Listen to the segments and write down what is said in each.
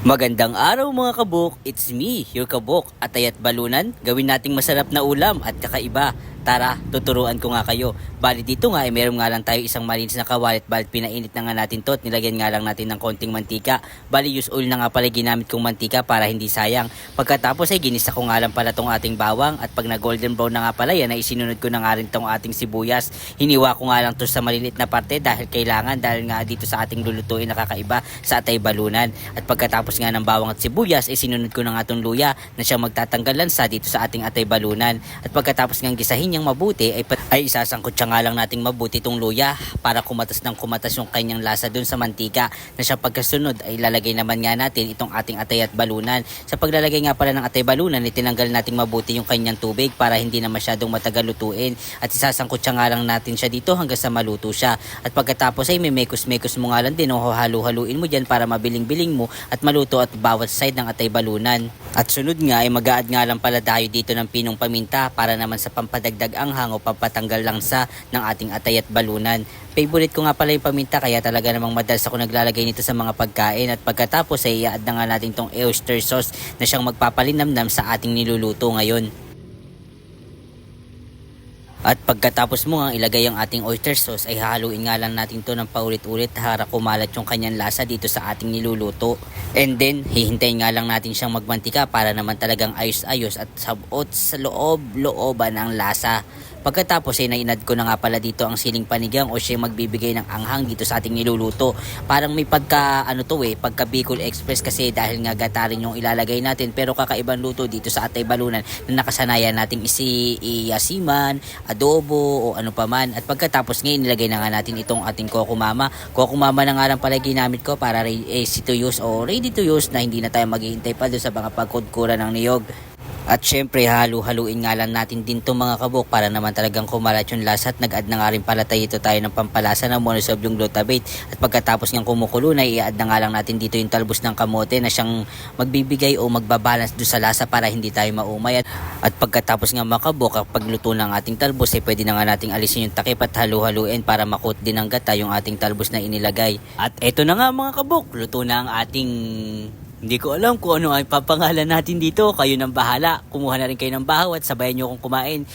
Magandang araw mga kabuk, it's me, your kabuk, Atay at Balunan. Gawin nating masarap na ulam at kakaiba. Tara, tuturuan ko nga kayo. Bali dito nga, meron nga lang tayo isang malinis na kawalit. Bali pinainit na nga natin to at nilagyan nga lang natin ng konting mantika. Bali use oil na nga pala ginamit kong mantika para hindi sayang. Pagkatapos ay ginisa ko nga lang pala tong ating bawang. At pag na golden brown na nga pala yan, ay isinunod ko na nga rin tong ating sibuyas. Hiniwa ko nga lang to sa maliliit na parte dahil nga dito sa ating lulutuin nakakaiba sa Atay Balunan. At pagkatapos nga ng bawang at sibuyas, ay sinunod ko na nga tong luya na siyang magtatanggal lansa dito sa ating Atay Balunan. At pagkatapos nga gisahin niyang mabuti ay isasangkot siya nga lang nating mabuti itong luya para kumatas yung kanyang lasa dun sa mantika na siya pagkasunod ay lalagay naman nga natin itong ating Atay at Balunan. Sa paglalagay nga pala ng Atay Balunan itinanggal nating mabuti yung kanyang tubig para hindi na masyadong matagal lutuin at isasangkot siya nga lang natin siya dito hanggang sa maluto siya. At pagkatapos ay may mekos-mekos mo nga lang din o halu-haluin mo dyan para mabiling-biling mo at maluto at bawat side ng Atay Balunan. At sunod nga ay mag-a-add nga lang pala tayo dito ng pinong paminta para naman sa pampadagdag anghang o pampatanggal langsa ng ating Atay at Balunan. Favorite ko nga pala yung paminta kaya talaga namang madalas ako naglalagay nito sa mga pagkain at pagkatapos ay i-add na nga natin tong oyster sauce na siyang magpapalinamnam sa ating niluluto ngayon. At pagkatapos mo nga ilagay ang ating oyster sauce ay haluin nga lang natin to ng paulit-ulit para kumalat yung kanyang lasa dito sa ating niluluto. And then hihintayin nga lang natin siyang magmantika para naman talagang ayos-ayos at sabot sa loob-looban ang lasa. Pagkatapos ay nainad ko na nga pala dito ang siling panigang o siya magbibigay ng anghang dito sa ating niluluto. Parang may pagka pagka Bicol Express kasi dahil nga gatarin yung ilalagay natin pero kakaibang luto dito sa Atay Balunan na nakasanayan nating iasiman, adobo o ano pa man. At pagkatapos ngayon nilagay na nga natin itong ating Coco Mama. Coco Mama na nga lang pala ginamit ko para easy to use o ready to use na hindi na tayo maghihintay pa doon sa mga pagkudkura ng niyog. At syempre halu-haluin nga lang natin din itong mga kabuk para naman talagang kumalat yung lasa at nag-add na nga rin pala tayo ng pampalasa ng monosodium glutamate. At pagkatapos ng kumukulo na i-add na nga lang natin dito yung talbos ng kamote na siyang magbibigay o magbabalance doon sa lasa para hindi tayo maumay. At pagkatapos nga mga kabuk, kapag luto ng ating talbos ay pwede na nga nating alisin yung takip at halu-haluin para makut din ng gata yung ating talbos na inilagay. At eto na nga mga kabuk, luto na ang ating... Hindi ko alam kung ano ay papangalan natin dito. Kayo nang bahala. Kumuha na rin kayo ng bahaw at sabayan nyo kong kumain.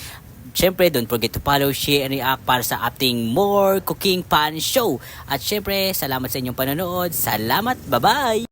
Siyempre, don't forget to follow, share, and react para sa ating more cooking pan show. At siyempre, salamat sa inyong panonood. Salamat. Bye-bye!